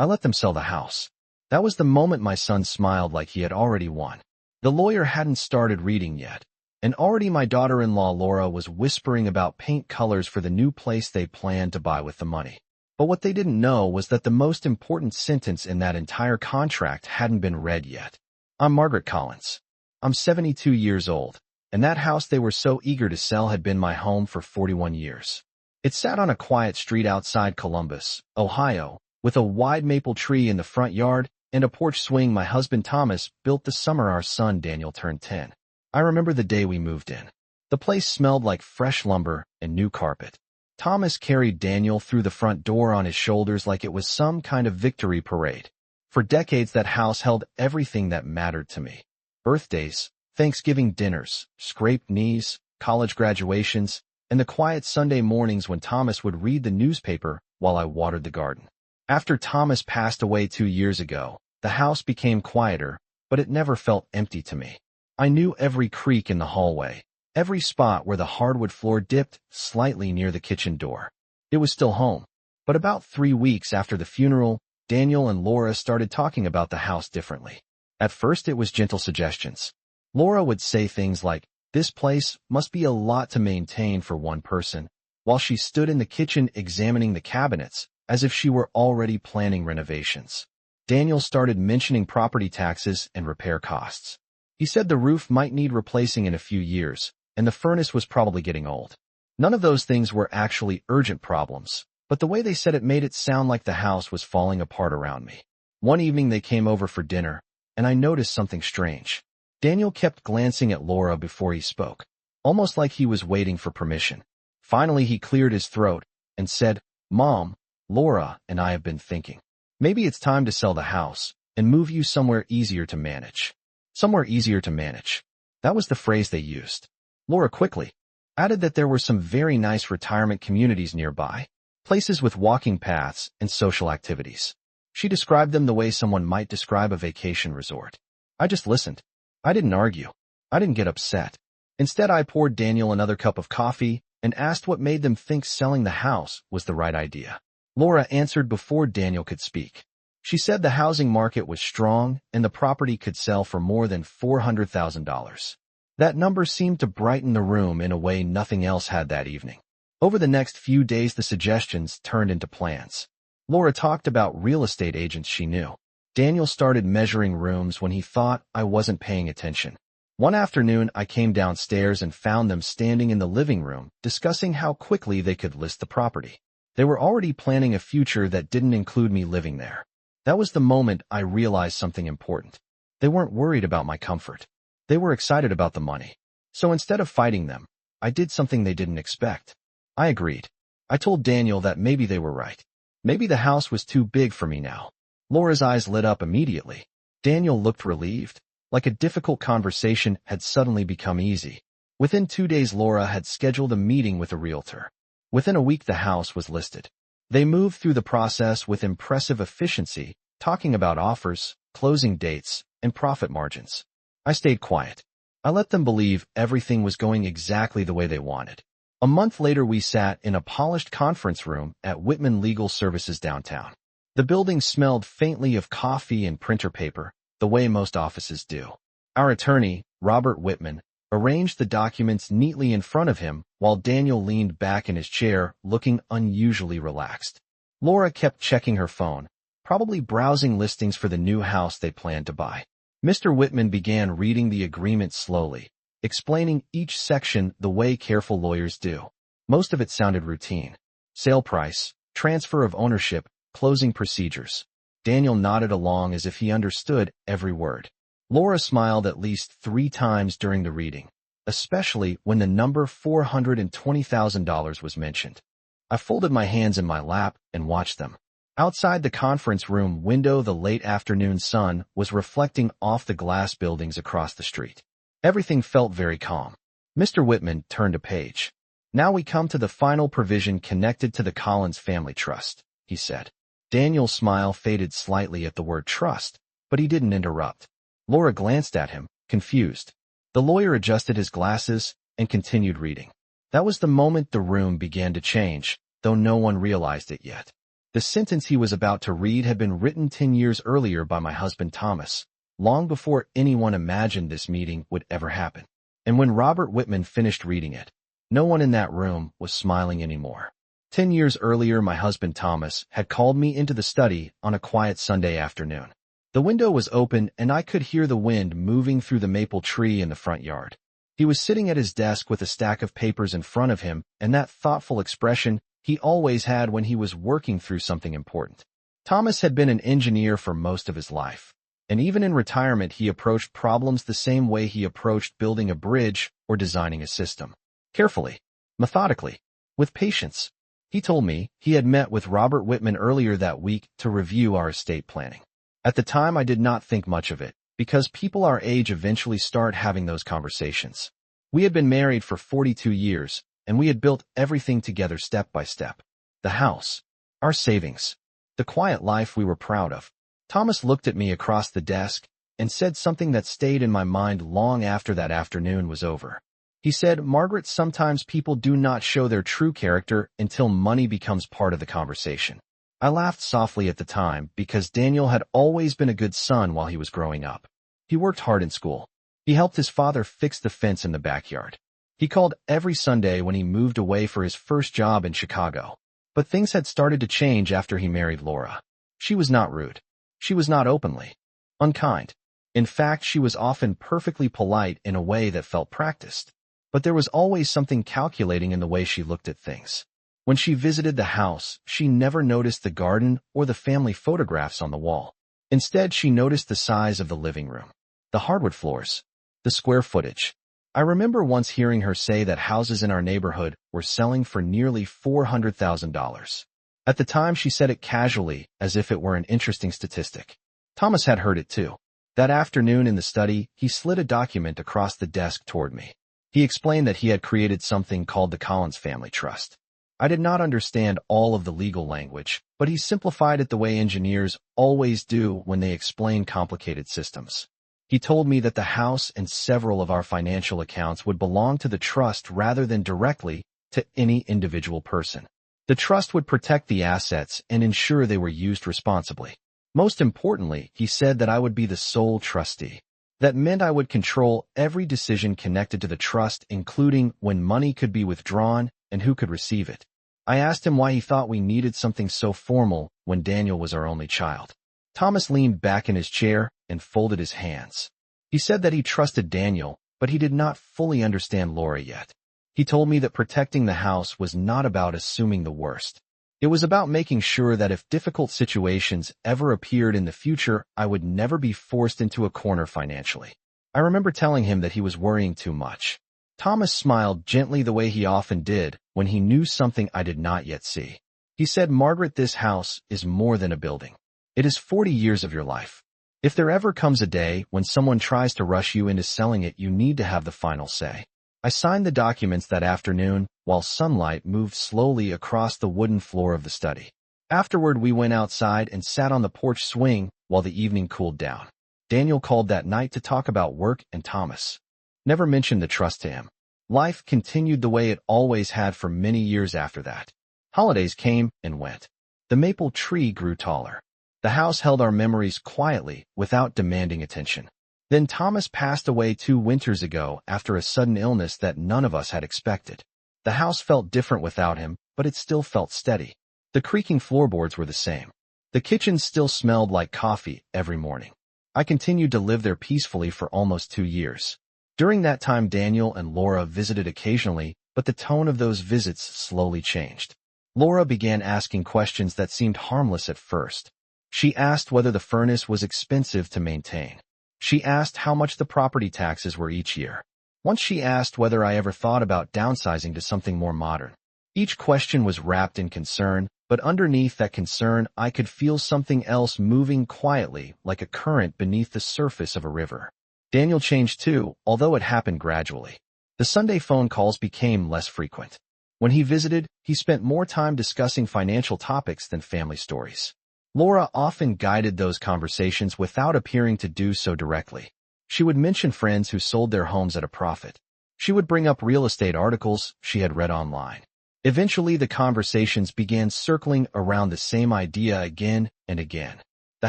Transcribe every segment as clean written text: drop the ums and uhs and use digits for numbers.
I let them sell the house. That was the moment my son smiled like he had already won. The lawyer hadn't started reading yet, and already my daughter-in-law Laura was whispering about paint colors for the new place they planned to buy with the money. But what they didn't know was that the most important sentence in that entire contract hadn't been read yet. I'm Margaret Collins. I'm 72 years old, and that house they were so eager to sell had been my home for 41 years. It sat on a quiet street outside Columbus, Ohio, with a wide maple tree in the front yard and a porch swing my husband Thomas built the summer our son Daniel turned 10. I remember the day we moved in. The place smelled like fresh lumber and new carpet. Thomas carried Daniel through the front door on his shoulders like it was some kind of victory parade. For decades that house held everything that mattered to me. Birthdays, Thanksgiving dinners, scraped knees, college graduations, and the quiet Sunday mornings when Thomas would read the newspaper while I watered the garden. After Thomas passed away 2 years ago, the house became quieter, but it never felt empty to me. I knew every creak in the hallway, every spot where the hardwood floor dipped slightly near the kitchen door. It was still home. But about 3 weeks after the funeral, Daniel and Laura started talking about the house differently. At first it was gentle suggestions. Laura would say things like, "This place must be a lot to maintain for one person," while she stood in the kitchen examining the cabinets, as if she were already planning renovations. Daniel started mentioning property taxes and repair costs. He said the roof might need replacing in a few years, and the furnace was probably getting old. None of those things were actually urgent problems, but the way they said it made it sound like the house was falling apart around me. One evening they came over for dinner, and I noticed something strange. Daniel kept glancing at Laura before he spoke, almost like he was waiting for permission. Finally he cleared his throat and said, "Mom, Laura and I have been thinking. Maybe it's time to sell the house and move you somewhere easier to manage." Somewhere easier to manage. That was the phrase they used. Laura quickly added that there were some very nice retirement communities nearby, places with walking paths and social activities. She described them the way someone might describe a vacation resort. I just listened. I didn't argue. I didn't get upset. Instead, I poured Daniel another cup of coffee and asked what made them think selling the house was the right idea. Laura answered before Daniel could speak. She said the housing market was strong and the property could sell for more than $400,000. That number seemed to brighten the room in a way nothing else had that evening. Over the next few days, the suggestions turned into plans. Laura talked about real estate agents she knew. Daniel started measuring rooms when he thought I wasn't paying attention. One afternoon, I came downstairs and found them standing in the living room, discussing how quickly they could list the property. They were already planning a future that didn't include me living there. That was the moment I realized something important. They weren't worried about my comfort. They were excited about the money. So instead of fighting them, I did something they didn't expect. I agreed. I told Daniel that maybe they were right. Maybe the house was too big for me now. Laura's eyes lit up immediately. Daniel looked relieved, like a difficult conversation had suddenly become easy. Within 2 days, Laura had scheduled a meeting with a realtor. Within a week, the house was listed. They moved through the process with impressive efficiency, talking about offers, closing dates, and profit margins. I stayed quiet. I let them believe everything was going exactly the way they wanted. A month later, we sat in a polished conference room at Whitman Legal Services downtown. The building smelled faintly of coffee and printer paper, the way most offices do. Our attorney, Robert Whitman, arranged the documents neatly in front of him while Daniel leaned back in his chair, looking unusually relaxed. Laura kept checking her phone, probably browsing listings for the new house they planned to buy. Mr. Whitman began reading the agreement slowly, explaining each section the way careful lawyers do. Most of it sounded routine. Sale price, transfer of ownership, closing procedures. Daniel nodded along as if he understood every word. Laura smiled at least 3 times during the reading, especially when the number $420,000 was mentioned. I folded my hands in my lap and watched them. Outside the conference room window, the late afternoon sun was reflecting off the glass buildings across the street. Everything felt very calm. Mr. Whitman turned a page. "Now we come to the final provision connected to the Collins family trust," he said. Daniel's smile faded slightly at the word trust, but he didn't interrupt. Laura glanced at him, confused. The lawyer adjusted his glasses and continued reading. That was the moment the room began to change, though no one realized it yet. The sentence he was about to read had been written 10 years earlier by my husband Thomas, long before anyone imagined this meeting would ever happen. And when Robert Whitman finished reading it, no one in that room was smiling anymore. 10 years earlier, my husband Thomas had called me into the study on a quiet Sunday afternoon. The window was open and I could hear the wind moving through the maple tree in the front yard. He was sitting at his desk with a stack of papers in front of him and that thoughtful expression he always had when he was working through something important. Thomas had been an engineer for most of his life, and even in retirement he approached problems the same way he approached building a bridge or designing a system. Carefully, methodically, with patience. He told me he had met with Robert Whitman earlier that week to review our estate planning. At the time I did not think much of it, because people our age eventually start having those conversations. We had been married for 42 years, and we had built everything together step by step. The house, our savings, the quiet life we were proud of. Thomas looked at me across the desk and said something that stayed in my mind long after that afternoon was over. He said, "Margaret, sometimes people do not show their true character until money becomes part of the conversation." I laughed softly at the time because Daniel had always been a good son while he was growing up. He worked hard in school. He helped his father fix the fence in the backyard. He called every Sunday when he moved away for his first job in Chicago. But things had started to change after he married Laura. She was not rude. She was not openly unkind. In fact, she was often perfectly polite in a way that felt practiced. But there was always something calculating in the way she looked at things. When she visited the house, she never noticed the garden or the family photographs on the wall. Instead, she noticed the size of the living room, the hardwood floors, the square footage. I remember once hearing her say that houses in our neighborhood were selling for nearly $400,000. At the time, she said it casually, as if it were an interesting statistic. Thomas had heard it too. That afternoon in the study, he slid a document across the desk toward me. He explained that he had created something called the Collins Family Trust. I did not understand all of the legal language, but he simplified it the way engineers always do when they explain complicated systems. He told me that the house and several of our financial accounts would belong to the trust rather than directly to any individual person. The trust would protect the assets and ensure they were used responsibly. Most importantly, he said that I would be the sole trustee. That meant I would control every decision connected to the trust, including when money could be withdrawn and who could receive it. I asked him why he thought we needed something so formal when Daniel was our only child. Thomas leaned back in his chair and folded his hands. He said that he trusted Daniel, but he did not fully understand Laura yet. He told me that protecting the house was not about assuming the worst. It was about making sure that if difficult situations ever appeared in the future, I would never be forced into a corner financially. I remember telling him that he was worrying too much. Thomas smiled gently the way he often did when he knew something I did not yet see. He said, "Margaret, this house is more than a building. It is 40 years of your life. If there ever comes a day when someone tries to rush you into selling it, you need to have the final say." I signed the documents that afternoon while sunlight moved slowly across the wooden floor of the study. Afterward, we went outside and sat on the porch swing while the evening cooled down. Daniel called that night to talk about work, and Thomas never mentioned the trust to him. Life continued the way it always had for many years after that. Holidays came and went. The maple tree grew taller. The house held our memories quietly without demanding attention. Then Thomas passed away 2 winters ago after a sudden illness that none of us had expected. The house felt different without him, but it still felt steady. The creaking floorboards were the same. The kitchen still smelled like coffee every morning. I continued to live there peacefully for almost 2 years. During that time, Daniel and Laura visited occasionally, but the tone of those visits slowly changed. Laura began asking questions that seemed harmless at first. She asked whether the furnace was expensive to maintain. She asked how much the property taxes were each year. Once she asked whether I ever thought about downsizing to something more modern. Each question was wrapped in concern, but underneath that concern I could feel something else moving quietly like a current beneath the surface of a river. Daniel changed too, although it happened gradually. The Sunday phone calls became less frequent. When he visited, he spent more time discussing financial topics than family stories. Laura often guided those conversations without appearing to do so directly. She would mention friends who sold their homes at a profit. She would bring up real estate articles she had read online. Eventually, the conversations began circling around the same idea again and again. The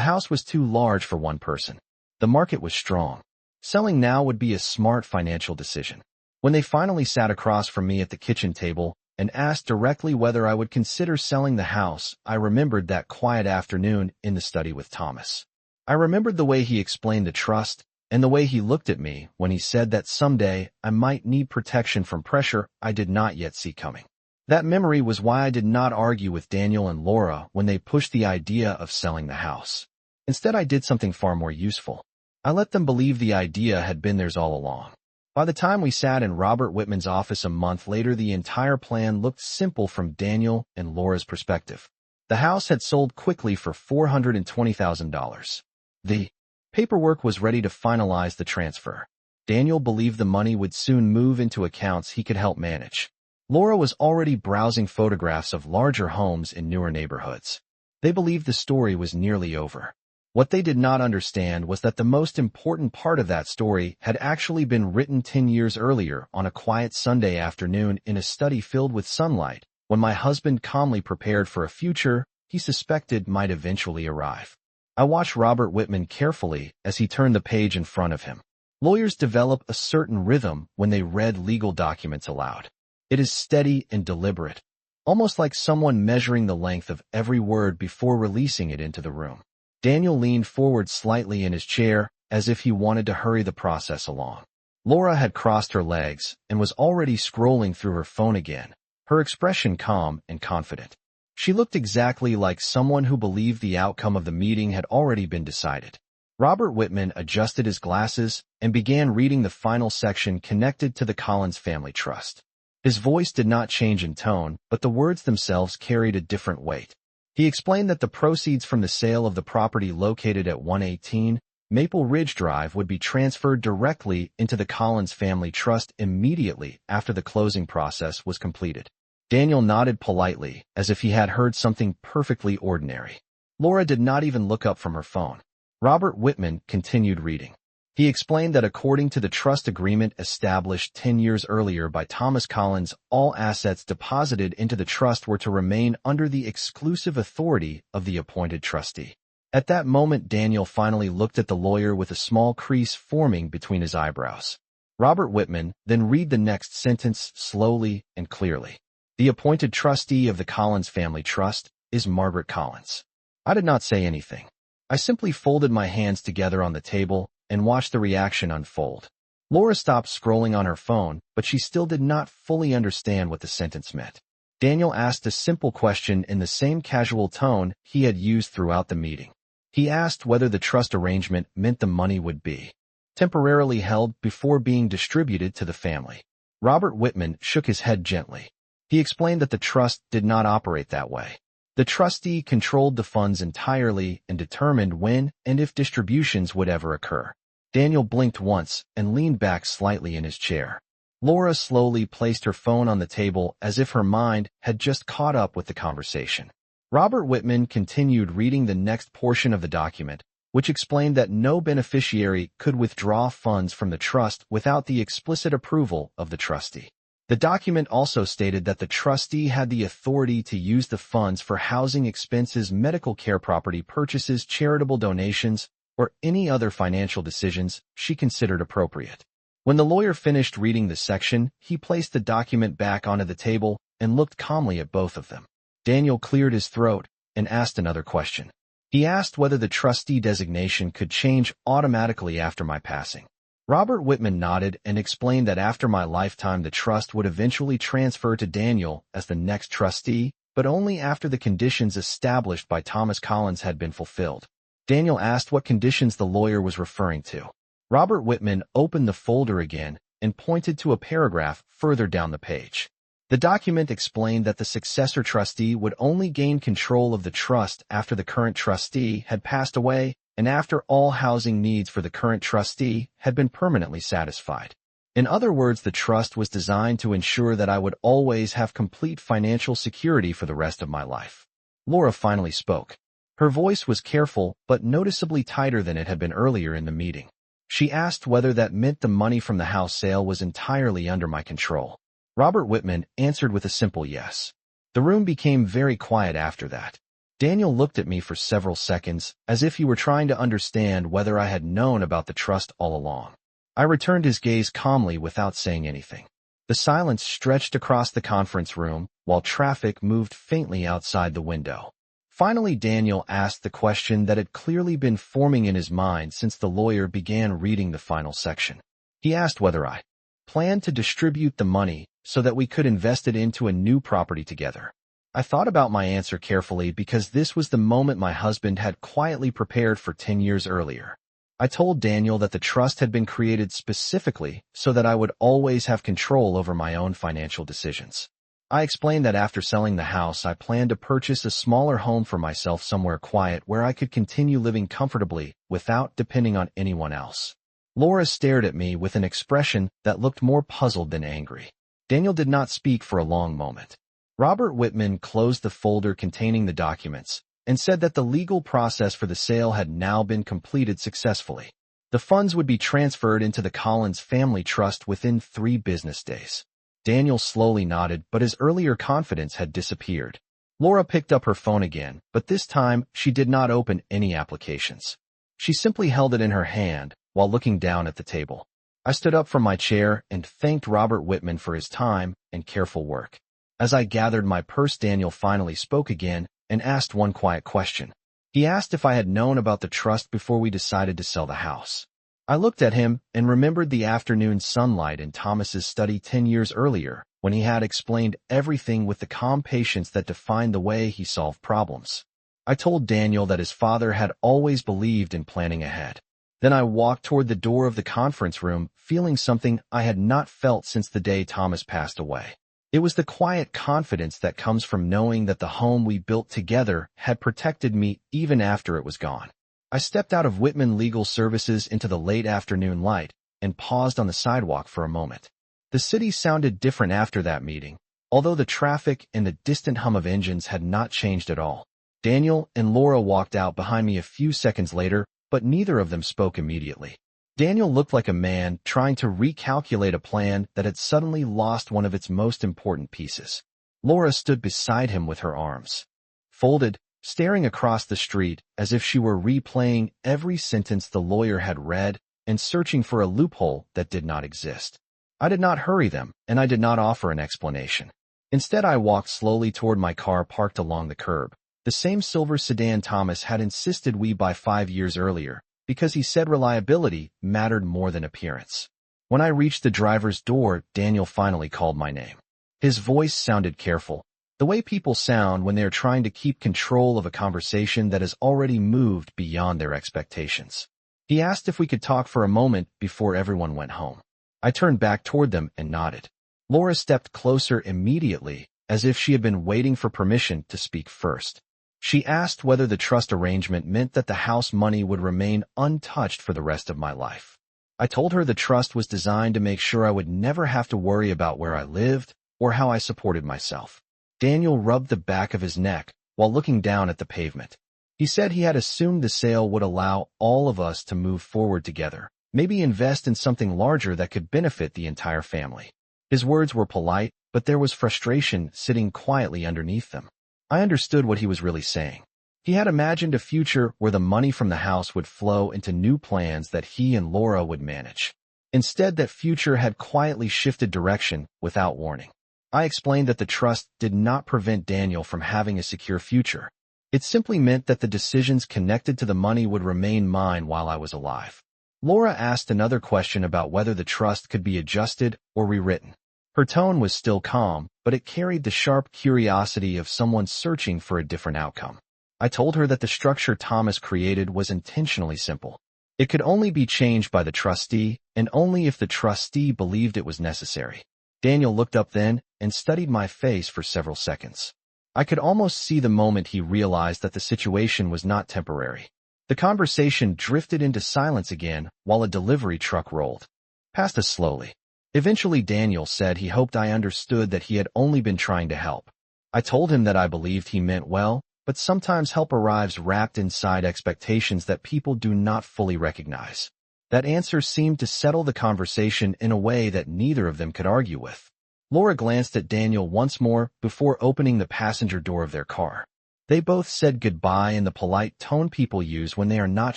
house was too large for one person. The market was strong. Selling now would be a smart financial decision. When they finally sat across from me at the kitchen table and asked directly whether I would consider selling the house, I remembered that quiet afternoon in the study with Thomas. I remembered the way he explained the trust and the way he looked at me when he said that someday I might need protection from pressure I did not yet see coming. That memory was why I did not argue with Daniel and Laura when they pushed the idea of selling the house. Instead, I did something far more useful. I let them believe the idea had been theirs all along. By the time we sat in Robert Whitman's office a month later, the entire plan looked simple from Daniel and Laura's perspective. The house had sold quickly for $420,000. The paperwork was ready to finalize the transfer. Daniel believed the money would soon move into accounts he could help manage. Laura was already browsing photographs of larger homes in newer neighborhoods. They believed the story was nearly over. What they did not understand was that the most important part of that story had actually been written 10 years earlier on a quiet Sunday afternoon in a study filled with sunlight, when my husband calmly prepared for a future he suspected might eventually arrive. I watched Robert Whitman carefully as he turned the page in front of him. Lawyers develop a certain rhythm when they read legal documents aloud. It is steady and deliberate, almost like someone measuring the length of every word before releasing it into the room. Daniel leaned forward slightly in his chair, as if he wanted to hurry the process along. Laura had crossed her legs and was already scrolling through her phone again, her expression calm and confident. She looked exactly like someone who believed the outcome of the meeting had already been decided. Robert Whitman adjusted his glasses and began reading the final section connected to the Collins family trust. His voice did not change in tone, but the words themselves carried a different weight. He explained that the proceeds from the sale of the property located at 118 Maple Ridge Drive would be transferred directly into the Collins family trust immediately after the closing process was completed. Daniel nodded politely, as if he had heard something perfectly ordinary. Laura did not even look up from her phone. Robert Whitman continued reading. He explained that according to the trust agreement established 10 years earlier by Thomas Collins, all assets deposited into the trust were to remain under the exclusive authority of the appointed trustee. At that moment, Daniel finally looked at the lawyer with a small crease forming between his eyebrows. Robert Whitman then read the next sentence slowly and clearly. The appointed trustee of the Collins family trust is Margaret Collins. I did not say anything. I simply folded my hands together on the table and watched the reaction unfold. Laura stopped scrolling on her phone, but she still did not fully understand what the sentence meant. Daniel asked a simple question in the same casual tone he had used throughout the meeting. He asked whether the trust arrangement meant the money would be temporarily held before being distributed to the family. Robert Whitman shook his head gently. He explained that the trust did not operate that way. The trustee controlled the funds entirely and determined when and if distributions would ever occur. Daniel blinked once and leaned back slightly in his chair. Laura slowly placed her phone on the table as if her mind had just caught up with the conversation. Robert Whitman continued reading the next portion of the document, which explained that no beneficiary could withdraw funds from the trust without the explicit approval of the trustee. The document also stated that the trustee had the authority to use the funds for housing expenses, medical care, property purchases, charitable donations, or any other financial decisions she considered appropriate. When the lawyer finished reading the section, he placed the document back onto the table and looked calmly at both of them. Daniel cleared his throat and asked another question. He asked whether the trustee designation could change automatically after my passing. Robert Whitman nodded and explained that after my lifetime the trust would eventually transfer to Daniel as the next trustee, but only after the conditions established by Thomas Collins had been fulfilled. Daniel asked what conditions the lawyer was referring to. Robert Whitman opened the folder again and pointed to a paragraph further down the page. The document explained that the successor trustee would only gain control of the trust after the current trustee had passed away and after all housing needs for the current trustee had been permanently satisfied. In other words, the trust was designed to ensure that I would always have complete financial security for the rest of my life. Laura finally spoke. Her voice was careful but noticeably tighter than it had been earlier in the meeting. She asked whether that meant the money from the house sale was entirely under my control. Robert Whitman answered with a simple yes. The room became very quiet after that. Daniel looked at me for several seconds, as if he were trying to understand whether I had known about the trust all along. I returned his gaze calmly without saying anything. The silence stretched across the conference room, while traffic moved faintly outside the window. Finally, Daniel asked the question that had clearly been forming in his mind since the lawyer began reading the final section. He asked whether I planned to distribute the money so that we could invest it into a new property together. I thought about my answer carefully because this was the moment my husband had quietly prepared for 10 years earlier. I told Daniel that the trust had been created specifically so that I would always have control over my own financial decisions. I explained that after selling the house, I planned to purchase a smaller home for myself somewhere quiet where I could continue living comfortably without depending on anyone else. Laura stared at me with an expression that looked more puzzled than angry. Daniel did not speak for a long moment. Robert Whitman closed the folder containing the documents and said that the legal process for the sale had now been completed successfully. The funds would be transferred into the Collins family trust within 3 business days. Daniel slowly nodded, but his earlier confidence had disappeared. Laura picked up her phone again, but this time she did not open any applications. She simply held it in her hand while looking down at the table. I stood up from my chair and thanked Robert Whitman for his time and careful work. As I gathered my purse, Daniel finally spoke again and asked one quiet question. He asked if I had known about the trust before we decided to sell the house. I looked at him and remembered the afternoon sunlight in Thomas's study 10 years earlier, when he had explained everything with the calm patience that defined the way he solved problems. I told Daniel that his father had always believed in planning ahead. Then I walked toward the door of the conference room, feeling something I had not felt since the day Thomas passed away. It was the quiet confidence that comes from knowing that the home we built together had protected me even after it was gone. I stepped out of Whitman Legal Services into the late afternoon light and paused on the sidewalk for a moment. The city sounded different after that meeting, although the traffic and the distant hum of engines had not changed at all. Daniel and Laura walked out behind me a few seconds later, but neither of them spoke immediately. Daniel looked like a man trying to recalculate a plan that had suddenly lost one of its most important pieces. Laura stood beside him with her arms folded, staring across the street as if she were replaying every sentence the lawyer had read and searching for a loophole that did not exist. I did not hurry them, and I did not offer an explanation. Instead, I walked slowly toward my car parked along the curb, the same silver sedan Thomas had insisted we buy 5 years earlier, because he said reliability mattered more than appearance. When I reached the driver's door, Daniel finally called my name. His voice sounded careful, the way people sound when they are trying to keep control of a conversation that has already moved beyond their expectations. He asked if we could talk for a moment before everyone went home. I turned back toward them and nodded. Laura stepped closer immediately, as if she had been waiting for permission to speak first. She asked whether the trust arrangement meant that the house money would remain untouched for the rest of my life. I told her the trust was designed to make sure I would never have to worry about where I lived or how I supported myself. Daniel rubbed the back of his neck while looking down at the pavement. He said he had assumed the sale would allow all of us to move forward together, maybe invest in something larger that could benefit the entire family. His words were polite, but there was frustration sitting quietly underneath them. I understood what he was really saying. He had imagined a future where the money from the house would flow into new plans that he and Laura would manage. Instead, that future had quietly shifted direction without warning. I explained that the trust did not prevent Daniel from having a secure future. It simply meant that the decisions connected to the money would remain mine while I was alive. Laura asked another question about whether the trust could be adjusted or rewritten. Her tone was still calm, but it carried the sharp curiosity of someone searching for a different outcome. I told her that the structure Thomas created was intentionally simple. It could only be changed by the trustee, and only if the trustee believed it was necessary. Daniel looked up then and studied my face for several seconds. I could almost see the moment he realized that the situation was not temporary. The conversation drifted into silence again while a delivery truck rolled past us slowly. Eventually, Daniel said he hoped I understood that he had only been trying to help. I told him that I believed he meant well, but sometimes help arrives wrapped inside expectations that people do not fully recognize. That answer seemed to settle the conversation in a way that neither of them could argue with. Laura glanced at Daniel once more before opening the passenger door of their car. They both said goodbye in the polite tone people use when they are not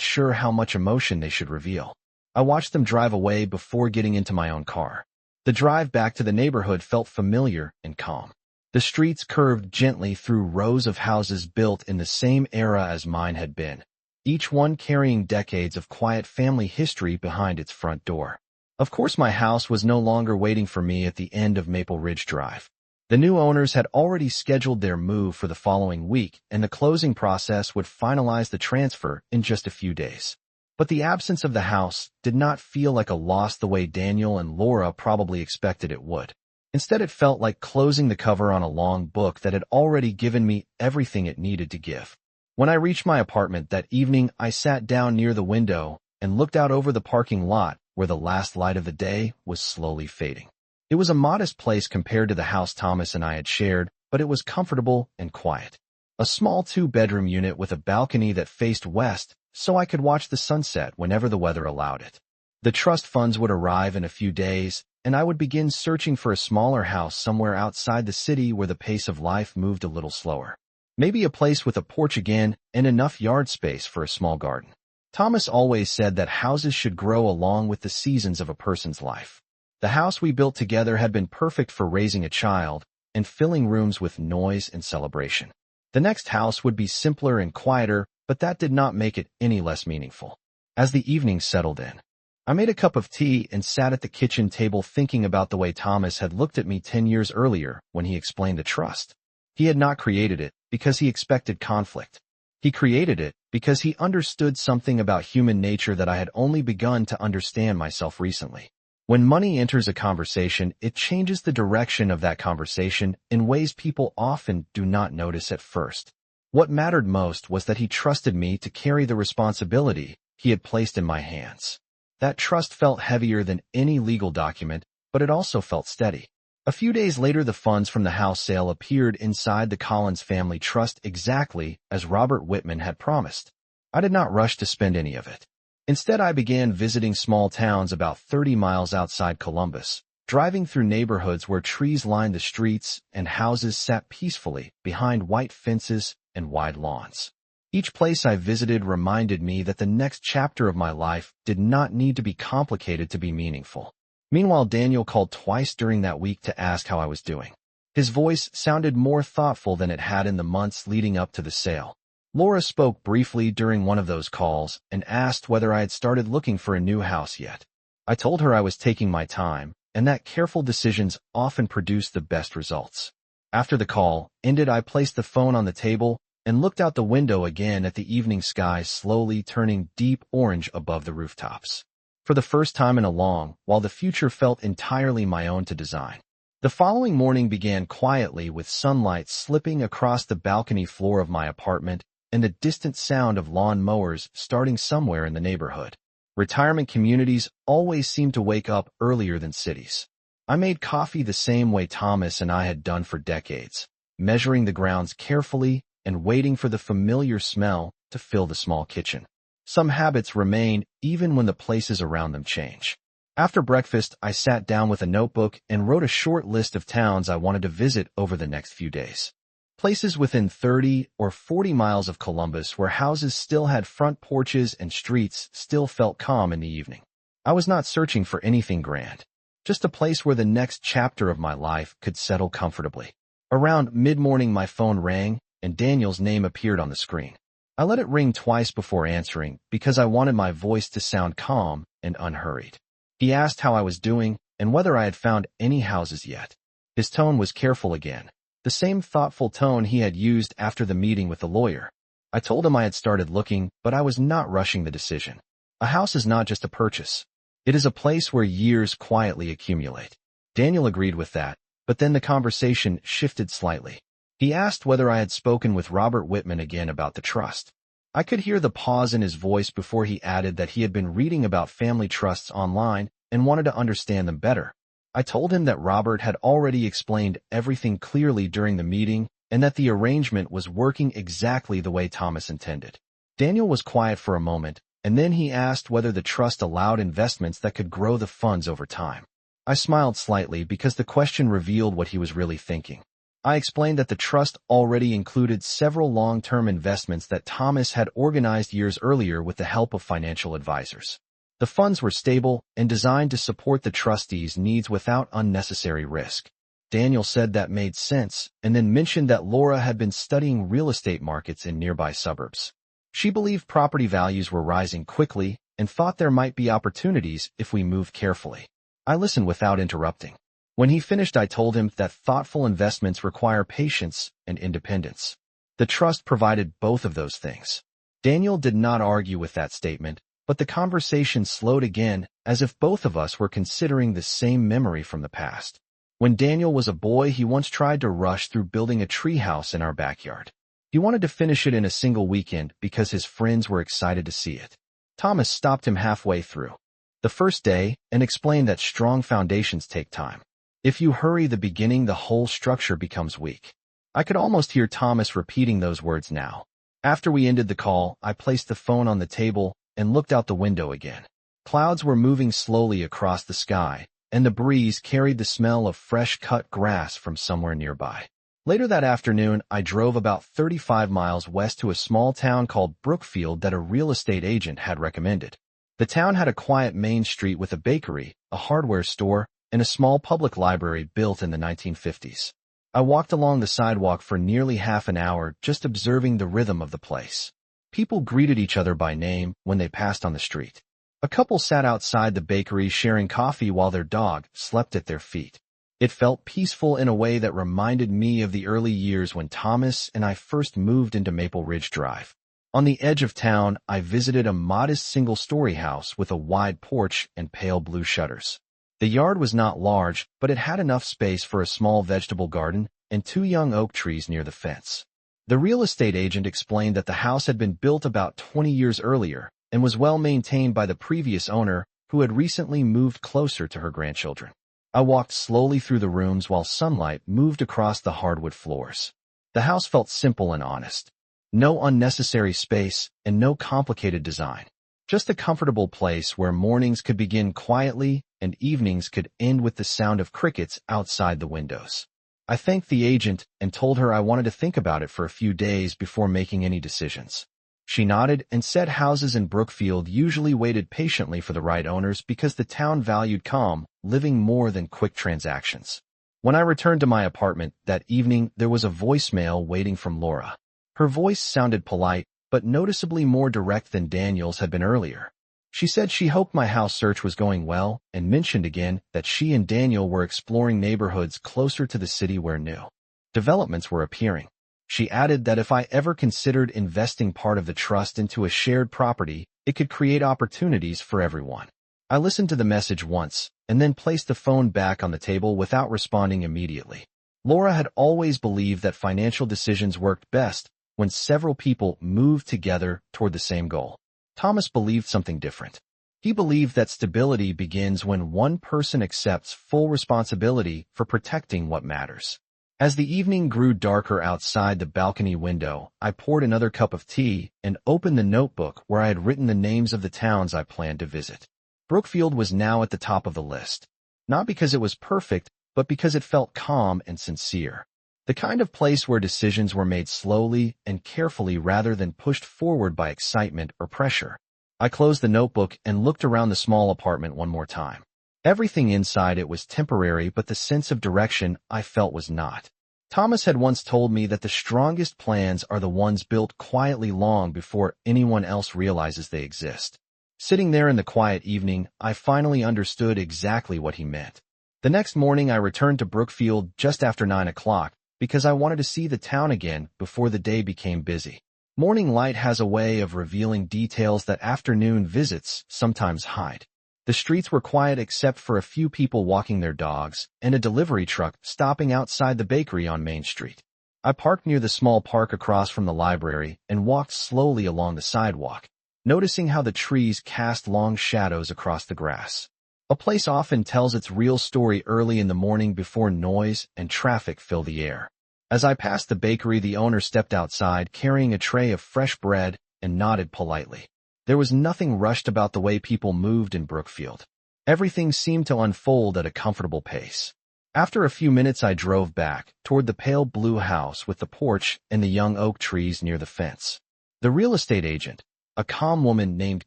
sure how much emotion they should reveal. I watched them drive away before getting into my own car. The drive back to the neighborhood felt familiar and calm. The streets curved gently through rows of houses built in the same era as mine had been, each one carrying decades of quiet family history behind its front door. Of course, my house was no longer waiting for me at the end of Maple Ridge Drive. The new owners had already scheduled their move for the following week, and the closing process would finalize the transfer in just a few days. But the absence of the house did not feel like a loss the way Daniel and Laura probably expected it would. Instead, it felt like closing the cover on a long book that had already given me everything it needed to give. When I reached my apartment that evening, I sat down near the window and looked out over the parking lot where the last light of the day was slowly fading. It was a modest place compared to the house Thomas and I had shared, but it was comfortable and quiet. A small two-bedroom unit with a balcony that faced west, so I could watch the sunset whenever the weather allowed it. The trust funds would arrive in a few days, and I would begin searching for a smaller house somewhere outside the city where the pace of life moved a little slower. Maybe a place with a porch again and enough yard space for a small garden. Thomas always said that houses should grow along with the seasons of a person's life. The house we built together had been perfect for raising a child and filling rooms with noise and celebration. The next house would be simpler and quieter, but that did not make it any less meaningful. As the evening settled in, I made a cup of tea and sat at the kitchen table thinking about the way Thomas had looked at me 10 years earlier when he explained the trust. He had not created it because he expected conflict. He created it because he understood something about human nature that I had only begun to understand myself recently. When money enters a conversation, it changes the direction of that conversation in ways people often do not notice at first. What mattered most was that he trusted me to carry the responsibility he had placed in my hands. That trust felt heavier than any legal document, but it also felt steady. A few days later, the funds from the house sale appeared inside the Collins family trust exactly as Robert Whitman had promised. I did not rush to spend any of it. Instead, I began visiting small towns about 30 miles outside Columbus, driving through neighborhoods where trees lined the streets and houses sat peacefully behind white fences and wide lawns. Each place I visited reminded me that the next chapter of my life did not need to be complicated to be meaningful. Meanwhile, Daniel called twice during that week to ask how I was doing. His voice sounded more thoughtful than it had in the months leading up to the sale. Laura spoke briefly during one of those calls and asked whether I had started looking for a new house yet. I told her I was taking my time and that careful decisions often produce the best results. After the call ended, I placed the phone on the table and looked out the window again at the evening sky slowly turning deep orange above the rooftops. For the first time in a long while, the future felt entirely my own to design. The following morning began quietly with sunlight slipping across the balcony floor of my apartment and the distant sound of lawn mowers starting somewhere in the neighborhood. Retirement communities always seem to wake up earlier than cities. I made coffee the same way Thomas and I had done for decades, measuring the grounds carefully and waiting for the familiar smell to fill the small kitchen. Some habits remain even when the places around them change. After breakfast, I sat down with a notebook and wrote a short list of towns I wanted to visit over the next few days. Places within 30 or 40 miles of Columbus where houses still had front porches and streets still felt calm in the evening. I was not searching for anything grand, just a place where the next chapter of my life could settle comfortably. Around mid-morning, my phone rang and Daniel's name appeared on the screen. I let it ring twice before answering because I wanted my voice to sound calm and unhurried. He asked how I was doing and whether I had found any houses yet. His tone was careful again, the same thoughtful tone he had used after the meeting with the lawyer. I told him I had started looking, but I was not rushing the decision. A house is not just a purchase. It is a place where years quietly accumulate. Daniel agreed with that, but then the conversation shifted slightly. He asked whether I had spoken with Robert Whitman again about the trust. I could hear the pause in his voice before he added that he had been reading about family trusts online and wanted to understand them better. I told him that Robert had already explained everything clearly during the meeting and that the arrangement was working exactly the way Thomas intended. Daniel was quiet for a moment, and then he asked whether the trust allowed investments that could grow the funds over time. I smiled slightly because the question revealed what he was really thinking. I explained that the trust already included several long-term investments that Thomas had organized years earlier with the help of financial advisors. The funds were stable and designed to support the trustees' needs without unnecessary risk. Daniel said that made sense, and then mentioned that Laura had been studying real estate markets in nearby suburbs. She believed property values were rising quickly and thought there might be opportunities if we moved carefully. I listened without interrupting. When he finished, I told him that thoughtful investments require patience and independence. The trust provided both of those things. Daniel did not argue with that statement, but the conversation slowed again, as if both of us were considering the same memory from the past. When Daniel was a boy, he once tried to rush through building a treehouse in our backyard. He wanted to finish it in a single weekend because his friends were excited to see it. Thomas stopped him halfway through the first day and explained that strong foundations take time. If you hurry the beginning, the whole structure becomes weak. I could almost hear Thomas repeating those words now. After we ended the call, I placed the phone on the table and looked out the window again. Clouds were moving slowly across the sky, and the breeze carried the smell of fresh-cut grass from somewhere nearby. Later that afternoon, I drove about 35 miles west to a small town called Brookfield that a real estate agent had recommended. The town had a quiet main street with a bakery, a hardware store, and a small public library built in the 1950s. I walked along the sidewalk for nearly half an hour, just observing the rhythm of the place. People greeted each other by name when they passed on the street. A couple sat outside the bakery sharing coffee while their dog slept at their feet. It felt peaceful in a way that reminded me of the early years when Thomas and I first moved into Maple Ridge Drive. On the edge of town, I visited a modest single-story house with a wide porch and pale blue shutters. The yard was not large, but it had enough space for a small vegetable garden and 2 young oak trees near the fence. The real estate agent explained that the house had been built about 20 years earlier and was well maintained by the previous owner, who had recently moved closer to her grandchildren. I walked slowly through the rooms while sunlight moved across the hardwood floors. The house felt simple and honest. No unnecessary space and no complicated design. Just a comfortable place where mornings could begin quietly and evenings could end with the sound of crickets outside the windows. I thanked the agent and told her I wanted to think about it for a few days before making any decisions. She nodded and said houses in Brookfield usually waited patiently for the right owners because the town valued calm living more than quick transactions. When I returned to my apartment that evening, there was a voicemail waiting from Laura. Her voice sounded polite, but noticeably more direct than Daniel's had been earlier. She said she hoped my house search was going well and mentioned again that she and Daniel were exploring neighborhoods closer to the city where new developments were appearing. She added that if I ever considered investing part of the trust into a shared property, it could create opportunities for everyone. I listened to the message once and then placed the phone back on the table without responding immediately. Laura had always believed that financial decisions worked best when several people moved together toward the same goal. Thomas believed something different. He believed that stability begins when one person accepts full responsibility for protecting what matters. As the evening grew darker outside the balcony window, I poured another cup of tea and opened the notebook where I had written the names of the towns I planned to visit. Brookfield was now at the top of the list. Not because it was perfect, but because it felt calm and sincere. The kind of place where decisions were made slowly and carefully rather than pushed forward by excitement or pressure. I closed the notebook and looked around the small apartment one more time. Everything inside it was temporary, but the sense of direction I felt was not. Thomas had once told me that the strongest plans are the ones built quietly long before anyone else realizes they exist. Sitting there in the quiet evening, I finally understood exactly what he meant. The next morning I returned to Brookfield just after 9 o'clock because I wanted to see the town again before the day became busy. Morning light has a way of revealing details that afternoon visits sometimes hide. The streets were quiet except for a few people walking their dogs and a delivery truck stopping outside the bakery on Main Street. I parked near the small park across from the library and walked slowly along the sidewalk, noticing how the trees cast long shadows across the grass. A place often tells its real story early in the morning before noise and traffic fill the air. As I passed the bakery, the owner stepped outside carrying a tray of fresh bread and nodded politely. There was nothing rushed about the way people moved in Brookfield. Everything seemed to unfold at a comfortable pace. After a few minutes I drove back, toward the pale blue house with the porch and the young oak trees near the fence. The real estate agent, a calm woman named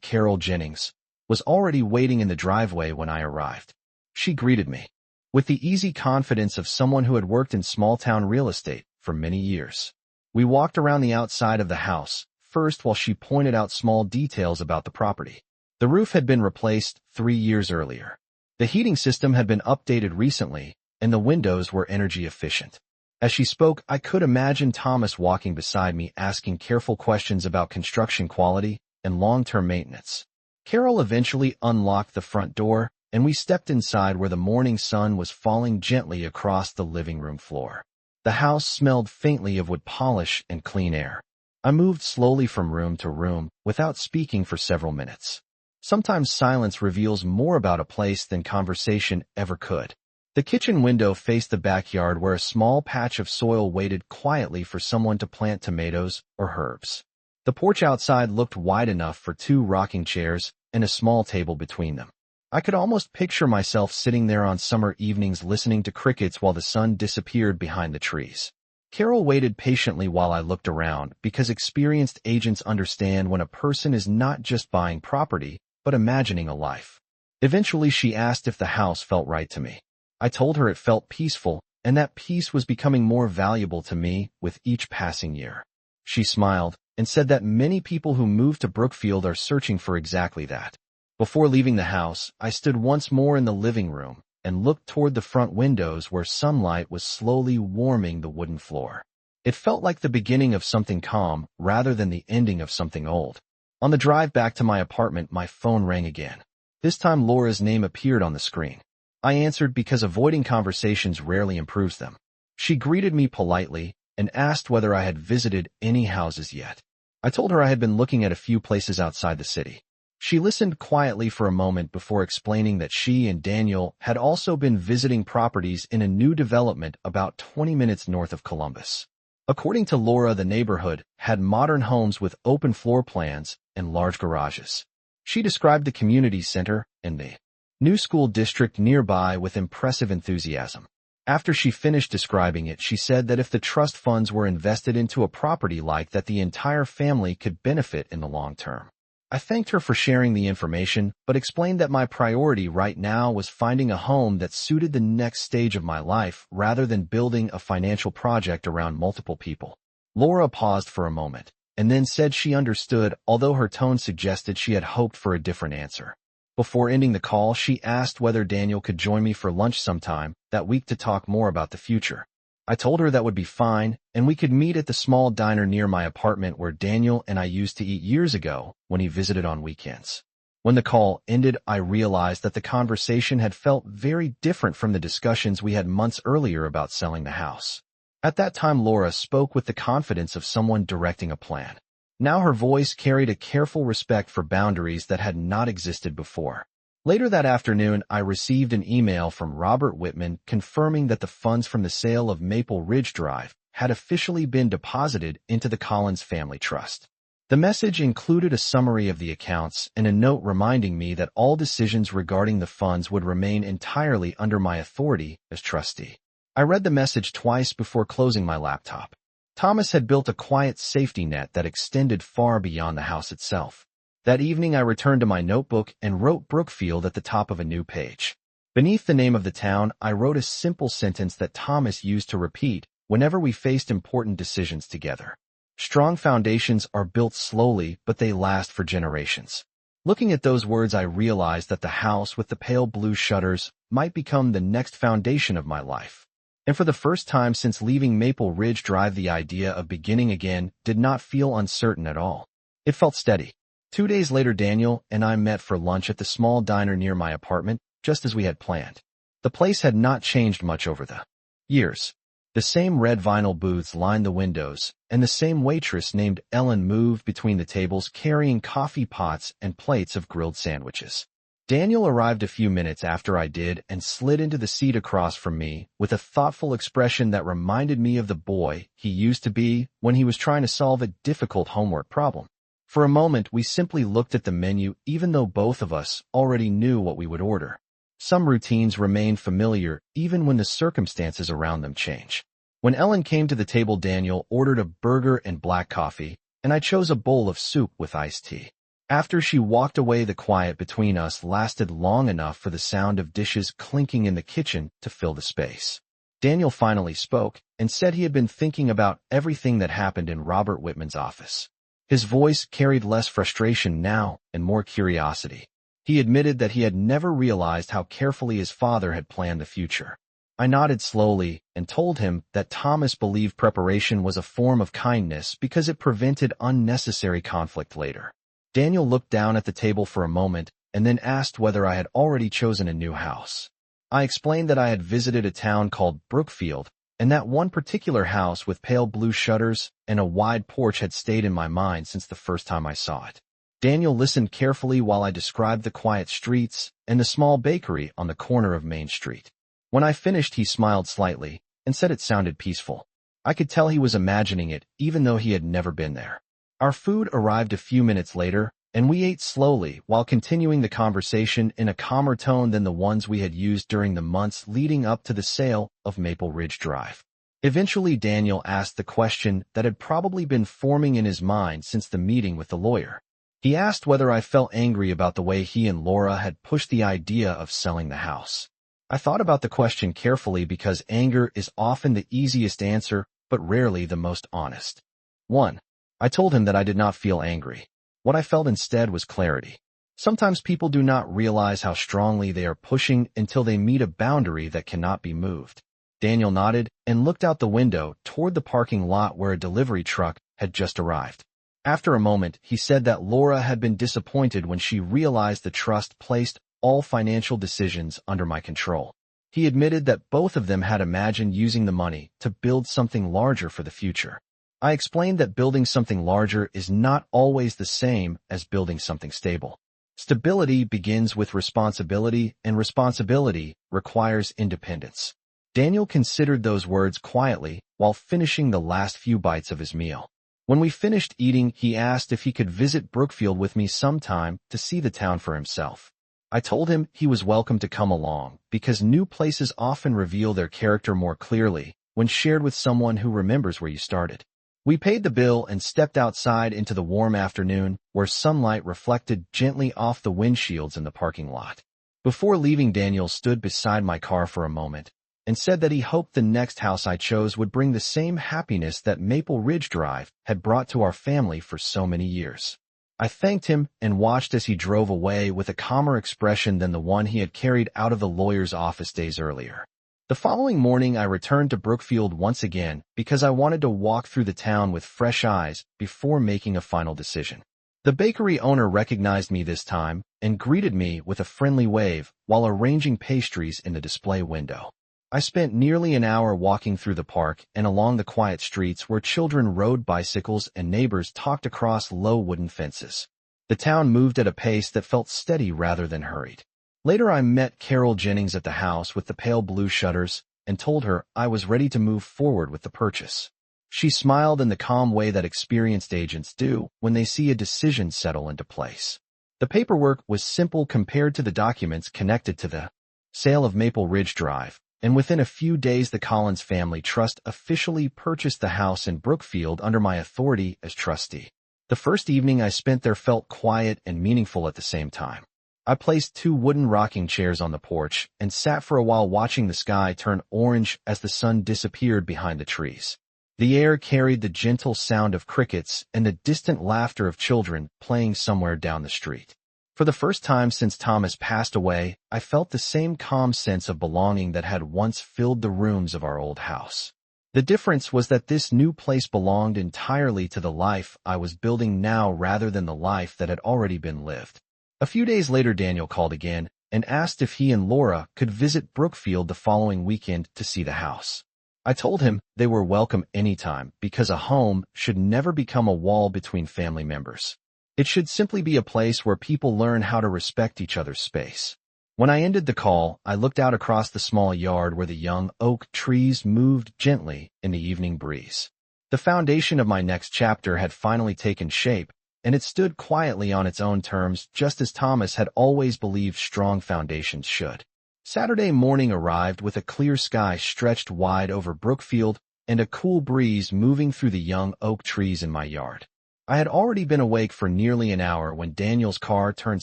Carol Jennings, was already waiting in the driveway when I arrived. She greeted me with the easy confidence of someone who had worked in small-town real estate for many years. We walked around the outside of the house, first while she pointed out small details about the property. The roof had been replaced 3 years earlier. The heating system had been updated recently, and the windows were energy efficient. As she spoke, I could imagine Thomas walking beside me asking careful questions about construction quality and long-term maintenance. Carol eventually unlocked the front door, and we stepped inside where the morning sun was falling gently across the living room floor. The house smelled faintly of wood polish and clean air. I moved slowly from room to room without speaking for several minutes. Sometimes silence reveals more about a place than conversation ever could. The kitchen window faced the backyard where a small patch of soil waited quietly for someone to plant tomatoes or herbs. The porch outside looked wide enough for 2 rocking chairs and a small table between them. I could almost picture myself sitting there on summer evenings listening to crickets while the sun disappeared behind the trees. Carol waited patiently while I looked around because experienced agents understand when a person is not just buying property, but imagining a life. Eventually she asked if the house felt right to me. I told her it felt peaceful, and that peace was becoming more valuable to me with each passing year. She smiled and said that many people who move to Brookfield are searching for exactly that. Before leaving the house, I stood once more in the living room and looked toward the front windows where sunlight was slowly warming the wooden floor. It felt like the beginning of something calm rather than the ending of something old. On the drive back to my apartment, my phone rang again. This time Laura's name appeared on the screen. I answered because avoiding conversations rarely improves them. She greeted me politely and asked whether I had visited any houses yet. I told her I had been looking at a few places outside the city. She listened quietly for a moment before explaining that she and Daniel had also been visiting properties in a new development about 20 minutes north of Columbus. According to Laura, the neighborhood had modern homes with open floor plans and large garages. She described the community center and the new school district nearby with impressive enthusiasm. After she finished describing it, she said that if the trust funds were invested into a property like that, the entire family could benefit in the long term. I thanked her for sharing the information, but explained that my priority right now was finding a home that suited the next stage of my life rather than building a financial project around multiple people. Laura paused for a moment, and then said she understood, although her tone suggested she had hoped for a different answer. Before ending the call, she asked whether Daniel could join me for lunch sometime that week to talk more about the future. I told her that would be fine, and we could meet at the small diner near my apartment where Daniel and I used to eat years ago when he visited on weekends. When the call ended, I realized that the conversation had felt very different from the discussions we had months earlier about selling the house. At that time, Laura spoke with the confidence of someone directing a plan. Now her voice carried a careful respect for boundaries that had not existed before. Later that afternoon, I received an email from Robert Whitman confirming that the funds from the sale of Maple Ridge Drive had officially been deposited into the Collins Family Trust. The message included a summary of the accounts and a note reminding me that all decisions regarding the funds would remain entirely under my authority as trustee. I read the message twice before closing my laptop. Thomas had built a quiet safety net that extended far beyond the house itself. That evening I returned to my notebook and wrote Brookfield at the top of a new page. Beneath the name of the town, I wrote a simple sentence that Thomas used to repeat whenever we faced important decisions together. Strong foundations are built slowly, but they last for generations. Looking at those words, I realized that the house with the pale blue shutters might become the next foundation of my life. And for the first time since leaving Maple Ridge Drive, the idea of beginning again did not feel uncertain at all. It felt steady. 2 days later, Daniel and I met for lunch at the small diner near my apartment, just as we had planned. The place had not changed much over the years. The same red vinyl booths lined the windows, and the same waitress named Ellen moved between the tables carrying coffee pots and plates of grilled sandwiches. Daniel arrived a few minutes after I did and slid into the seat across from me with a thoughtful expression that reminded me of the boy he used to be when he was trying to solve a difficult homework problem. For a moment, we simply looked at the menu, even though both of us already knew what we would order. Some routines remain familiar even when the circumstances around them change. When Ellen came to the table, Daniel ordered a burger and black coffee, and I chose a bowl of soup with iced tea. After she walked away, the quiet between us lasted long enough for the sound of dishes clinking in the kitchen to fill the space. Daniel finally spoke and said he had been thinking about everything that happened in Robert Whitman's office. His voice carried less frustration now and more curiosity. He admitted that he had never realized how carefully his father had planned the future. I nodded slowly and told him that Thomas believed preparation was a form of kindness because it prevented unnecessary conflict later. Daniel looked down at the table for a moment and then asked whether I had already chosen a new house. I explained that I had visited a town called Brookfield, and that one particular house with pale blue shutters and a wide porch had stayed in my mind since the first time I saw it. Daniel listened carefully while I described the quiet streets and the small bakery on the corner of Main Street. When I finished, he smiled slightly and said it sounded peaceful. I could tell he was imagining it, even though he had never been there. Our food arrived a few minutes later, and we ate slowly while continuing the conversation in a calmer tone than the ones we had used during the months leading up to the sale of Maple Ridge Drive. Eventually, Daniel asked the question that had probably been forming in his mind since the meeting with the lawyer. He asked whether I felt angry about the way he and Laura had pushed the idea of selling the house. I thought about the question carefully because anger is often the easiest answer, but rarely the most honest. 1. I told him that I did not feel angry. What I felt instead was clarity. Sometimes people do not realize how strongly they are pushing until they meet a boundary that cannot be moved. Daniel nodded and looked out the window toward the parking lot where a delivery truck had just arrived. After a moment, he said that Laura had been disappointed when she realized the trust placed all financial decisions under my control. He admitted that both of them had imagined using the money to build something larger for the future. I explained that building something larger is not always the same as building something stable. Stability begins with responsibility, and responsibility requires independence. Daniel considered those words quietly while finishing the last few bites of his meal. When we finished eating, he asked if he could visit Brookfield with me sometime to see the town for himself. I told him he was welcome to come along because new places often reveal their character more clearly when shared with someone who remembers where you started. We paid the bill and stepped outside into the warm afternoon where sunlight reflected gently off the windshields in the parking lot. Before leaving, Daniel stood beside my car for a moment and said that he hoped the next house I chose would bring the same happiness that Maple Ridge Drive had brought to our family for so many years. I thanked him and watched as he drove away with a calmer expression than the one he had carried out of the lawyer's office days earlier. The following morning, I returned to Brookfield once again because I wanted to walk through the town with fresh eyes before making a final decision. The bakery owner recognized me this time and greeted me with a friendly wave while arranging pastries in the display window. I spent nearly an hour walking through the park and along the quiet streets where children rode bicycles and neighbors talked across low wooden fences. The town moved at a pace that felt steady rather than hurried. Later, I met Carol Jennings at the house with the pale blue shutters and told her I was ready to move forward with the purchase. She smiled in the calm way that experienced agents do when they see a decision settle into place. The paperwork was simple compared to the documents connected to the sale of Maple Ridge Drive, and within a few days the Collins Family Trust officially purchased the house in Brookfield under my authority as trustee. The first evening I spent there felt quiet and meaningful at the same time. I placed 2 wooden rocking chairs on the porch and sat for a while watching the sky turn orange as the sun disappeared behind the trees. The air carried the gentle sound of crickets and the distant laughter of children playing somewhere down the street. For the first time since Thomas passed away, I felt the same calm sense of belonging that had once filled the rooms of our old house. The difference was that this new place belonged entirely to the life I was building now rather than the life that had already been lived. A few days later, Daniel called again and asked if he and Laura could visit Brookfield the following weekend to see the house. I told him they were welcome anytime because a home should never become a wall between family members. It should simply be a place where people learn how to respect each other's space. When I ended the call, I looked out across the small yard where the young oak trees moved gently in the evening breeze. The foundation of my next chapter had finally taken shape, and it stood quietly on its own terms, just as Thomas had always believed strong foundations should. Saturday morning arrived with a clear sky stretched wide over Brookfield and a cool breeze moving through the young oak trees in my yard. I had already been awake for nearly an hour when Daniel's car turned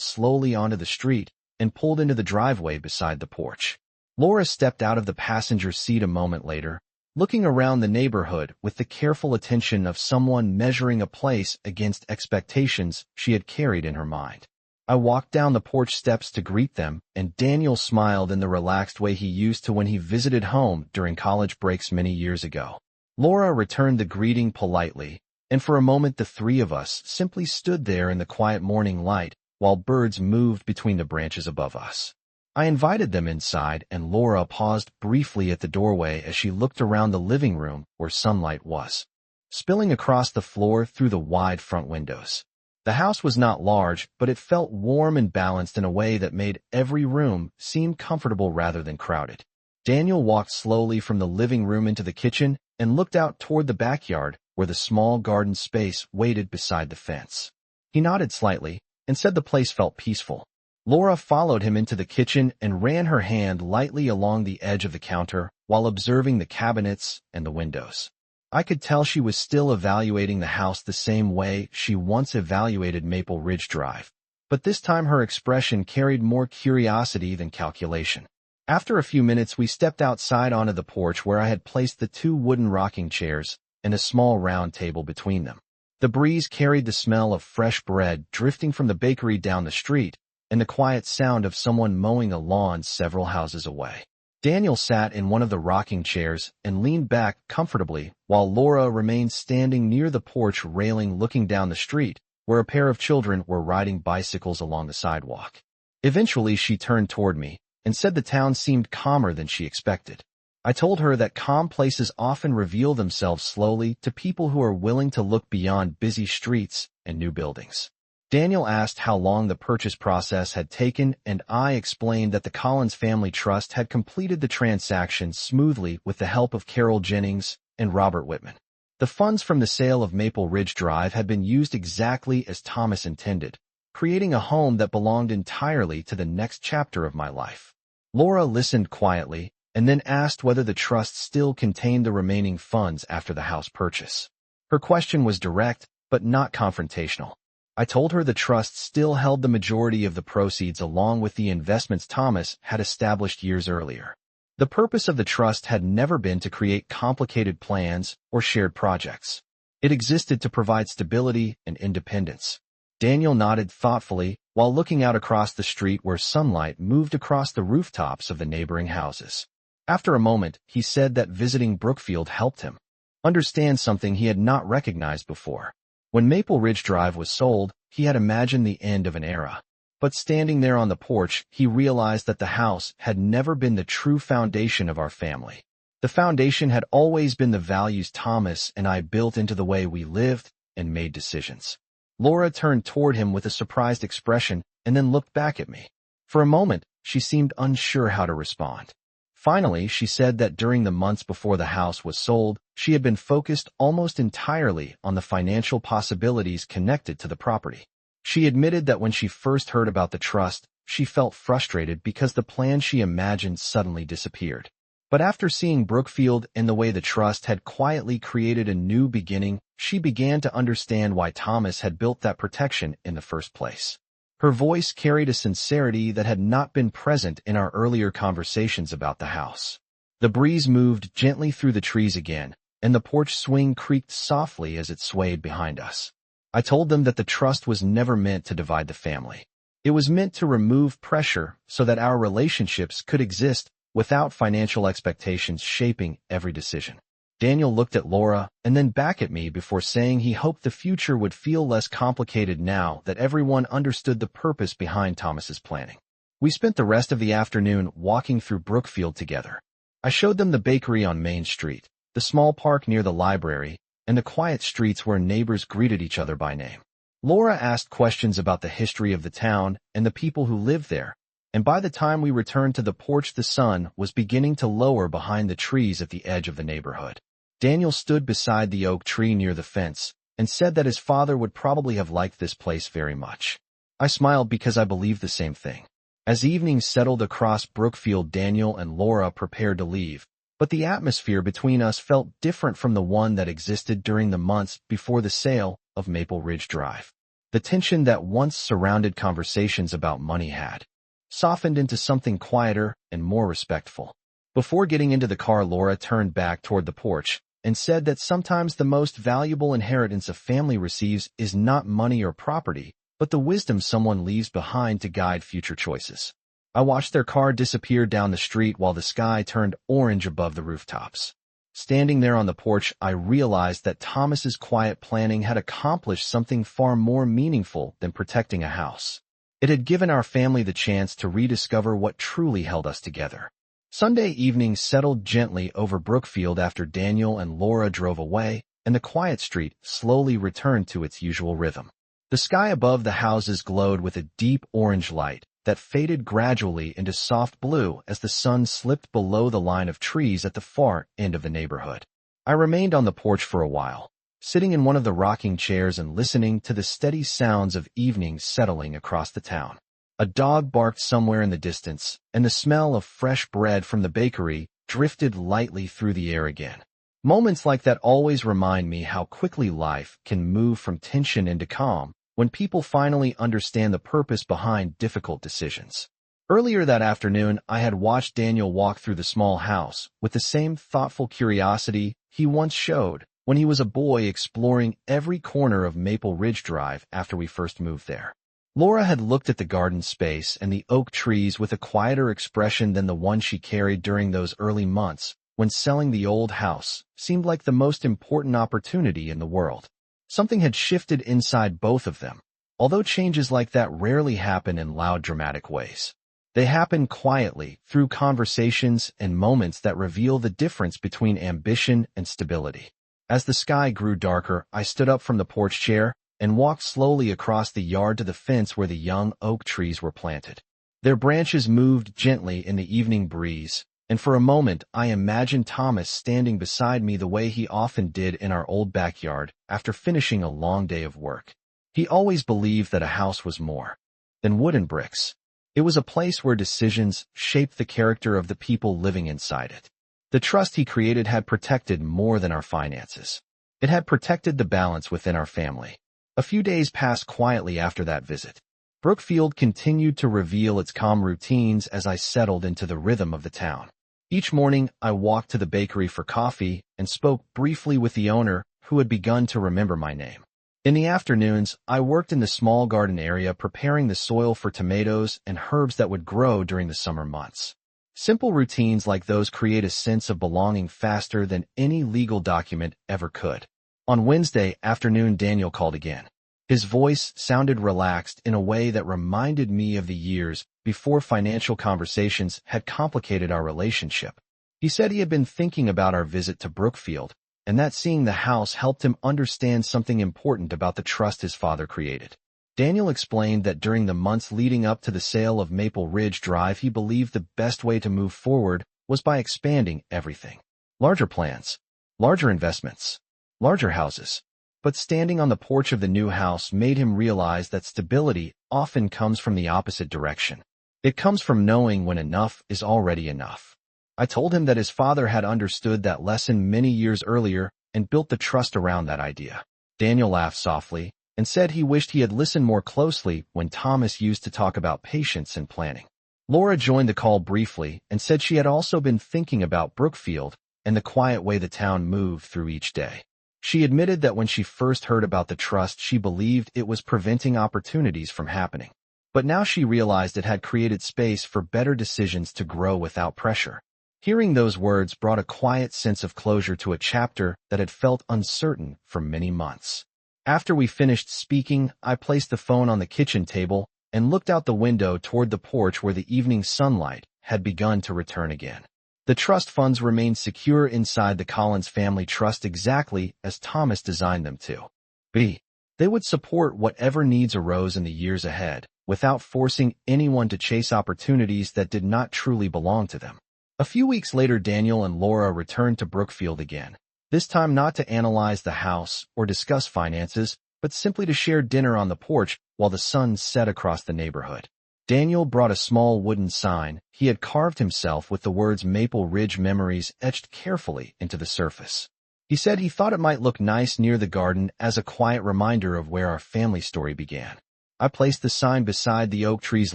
slowly onto the street and pulled into the driveway beside the porch. Laura stepped out of the passenger seat a moment later, looking around the neighborhood with the careful attention of someone measuring a place against expectations she had carried in her mind. I walked down the porch steps to greet them, and Daniel smiled in the relaxed way he used to when he visited home during college breaks many years ago. Laura returned the greeting politely, and for a moment the three of us simply stood there in the quiet morning light while birds moved between the branches above us. I invited them inside, and Laura paused briefly at the doorway as she looked around the living room where sunlight was spilling across the floor through the wide front windows. The house was not large, but it felt warm and balanced in a way that made every room seem comfortable rather than crowded. Daniel walked slowly from the living room into the kitchen and looked out toward the backyard where the small garden space waited beside the fence. He nodded slightly and said the place felt peaceful. Laura followed him into the kitchen and ran her hand lightly along the edge of the counter while observing the cabinets and the windows. I could tell she was still evaluating the house the same way she once evaluated Maple Ridge Drive, but this time her expression carried more curiosity than calculation. After a few minutes, we stepped outside onto the porch where I had placed the two wooden rocking chairs and a small round table between them. The breeze carried the smell of fresh bread drifting from the bakery down the street and the quiet sound of someone mowing a lawn several houses away. Daniel sat in one of the rocking chairs and leaned back comfortably, while Laura remained standing near the porch railing looking down the street, where a pair of children were riding bicycles along the sidewalk. Eventually she turned toward me and said the town seemed calmer than she expected. I told her that calm places often reveal themselves slowly to people who are willing to look beyond busy streets and new buildings. Daniel asked how long the purchase process had taken, and I explained that the Collins Family Trust had completed the transaction smoothly with the help of Carol Jennings and Robert Whitman. The funds from the sale of Maple Ridge Drive had been used exactly as Thomas intended, creating a home that belonged entirely to the next chapter of my life. Laura listened quietly and then asked whether the trust still contained the remaining funds after the house purchase. Her question was direct, but not confrontational. I told her the trust still held the majority of the proceeds along with the investments Thomas had established years earlier. The purpose of the trust had never been to create complicated plans or shared projects. It existed to provide stability and independence. Daniel nodded thoughtfully while looking out across the street where sunlight moved across the rooftops of the neighboring houses. After a moment, he said that visiting Brookfield helped him understand something he had not recognized before. When Maple Ridge Drive was sold, he had imagined the end of an era. But standing there on the porch, he realized that the house had never been the true foundation of our family. The foundation had always been the values Thomas and I built into the way we lived and made decisions. Laura turned toward him with a surprised expression and then looked back at me. For a moment, she seemed unsure how to respond. Finally, she said that during the months before the house was sold, she had been focused almost entirely on the financial possibilities connected to the property. She admitted that when she first heard about the trust, she felt frustrated because the plan she imagined suddenly disappeared. But after seeing Brookfield and the way the trust had quietly created a new beginning, she began to understand why Thomas had built that protection in the first place. Her voice carried a sincerity that had not been present in our earlier conversations about the house. The breeze moved gently through the trees again, and the porch swing creaked softly as it swayed behind us. I told them that the trust was never meant to divide the family. It was meant to remove pressure so that our relationships could exist without financial expectations shaping every decision. Daniel looked at Laura and then back at me before saying he hoped the future would feel less complicated now that everyone understood the purpose behind Thomas's planning. We spent the rest of the afternoon walking through Brookfield together. I showed them the bakery on Main Street, the small park near the library, and the quiet streets where neighbors greeted each other by name. Laura asked questions about the history of the town and the people who lived there, and by the time we returned to the porch the sun was beginning to lower behind the trees at the edge of the neighborhood. Daniel stood beside the oak tree near the fence and said that his father would probably have liked this place very much. I smiled because I believed the same thing. As evening settled across Brookfield, Daniel and Laura prepared to leave, but the atmosphere between us felt different from the one that existed during the months before the sale of Maple Ridge Drive. The tension that once surrounded conversations about money had softened into something quieter and more respectful. Before getting into the car, Laura turned back toward the porch and said that sometimes the most valuable inheritance a family receives is not money or property, but the wisdom someone leaves behind to guide future choices. I watched their car disappear down the street while the sky turned orange above the rooftops. Standing there on the porch, I realized that Thomas's quiet planning had accomplished something far more meaningful than protecting a house. It had given our family the chance to rediscover what truly held us together. Sunday evening settled gently over Brookfield after Daniel and Laura drove away, and the quiet street slowly returned to its usual rhythm. The sky above the houses glowed with a deep orange light that faded gradually into soft blue as the sun slipped below the line of trees at the far end of the neighborhood. I remained on the porch for a while, sitting in one of the rocking chairs and listening to the steady sounds of evening settling across the town. A dog barked somewhere in the distance, and the smell of fresh bread from the bakery drifted lightly through the air again. Moments like that always remind me how quickly life can move from tension into calm when people finally understand the purpose behind difficult decisions. Earlier that afternoon, I had watched Daniel walk through the small house with the same thoughtful curiosity he once showed when he was a boy exploring every corner of Maple Ridge Drive after we first moved there. Laura had looked at the garden space and the oak trees with a quieter expression than the one she carried during those early months when selling the old house seemed like the most important opportunity in the world. Something had shifted inside both of them, although changes like that rarely happen in loud, dramatic ways. They happen quietly, through conversations and moments that reveal the difference between ambition and stability. As the sky grew darker, I stood up from the porch chair and walked slowly across the yard to the fence where the young oak trees were planted. Their branches moved gently in the evening breeze, and for a moment I imagined Thomas standing beside me the way he often did in our old backyard after finishing a long day of work. He always believed that a house was more than wood and bricks. It was a place where decisions shaped the character of the people living inside it. The trust he created had protected more than our finances. It had protected the balance within our family. A few days passed quietly after that visit. Brookfield continued to reveal its calm routines as I settled into the rhythm of the town. Each morning, I walked to the bakery for coffee and spoke briefly with the owner, who had begun to remember my name. In the afternoons, I worked in the small garden area preparing the soil for tomatoes and herbs that would grow during the summer months. Simple routines like those create a sense of belonging faster than any legal document ever could. On Wednesday afternoon, Daniel called again. His voice sounded relaxed in a way that reminded me of the years before financial conversations had complicated our relationship. He said he had been thinking about our visit to Brookfield, and that seeing the house helped him understand something important about the trust his father created. Daniel explained that during the months leading up to the sale of Maple Ridge Drive, he believed the best way to move forward was by expanding everything. Larger plans, larger investments, larger houses. But standing on the porch of the new house made him realize that stability often comes from the opposite direction. It comes from knowing when enough is already enough. I told him that his father had understood that lesson many years earlier and built the trust around that idea. Daniel laughed softly and said he wished he had listened more closely when Thomas used to talk about patience and planning. Laura joined the call briefly and said she had also been thinking about Brookfield and the quiet way the town moved through each day. She admitted that when she first heard about the trust, she believed it was preventing opportunities from happening. But now she realized it had created space for better decisions to grow without pressure. Hearing those words brought a quiet sense of closure to a chapter that had felt uncertain for many months. After we finished speaking, I placed the phone on the kitchen table and looked out the window toward the porch where the evening sunlight had begun to return again. The trust funds remained secure inside the Collins family trust exactly as Thomas designed them to be. They would support whatever needs arose in the years ahead, without forcing anyone to chase opportunities that did not truly belong to them. A few weeks later, Daniel and Laura returned to Brookfield again, this time not to analyze the house or discuss finances, but simply to share dinner on the porch while the sun set across the neighborhood. Daniel brought a small wooden sign he had carved himself with the words Maple Ridge Memories etched carefully into the surface. He said he thought it might look nice near the garden as a quiet reminder of where our family story began. I placed the sign beside the oak trees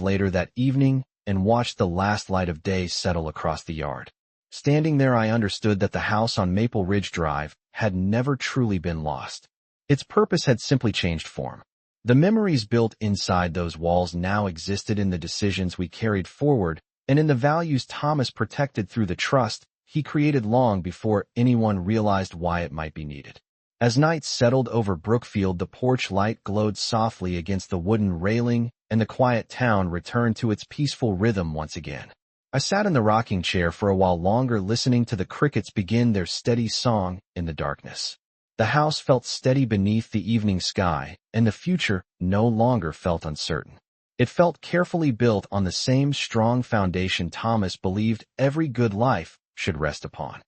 later that evening and watched the last light of day settle across the yard. Standing there, I understood that the house on Maple Ridge Drive had never truly been lost. Its purpose had simply changed form. The memories built inside those walls now existed in the decisions we carried forward and in the values Thomas protected through the trust he created long before anyone realized why it might be needed. As night settled over Brookfield, the porch light glowed softly against the wooden railing, and the quiet town returned to its peaceful rhythm once again. I sat in the rocking chair for a while longer, listening to the crickets begin their steady song in the darkness. The house felt steady beneath the evening sky, and the future no longer felt uncertain. It felt carefully built on the same strong foundation Thomas believed every good life should rest upon.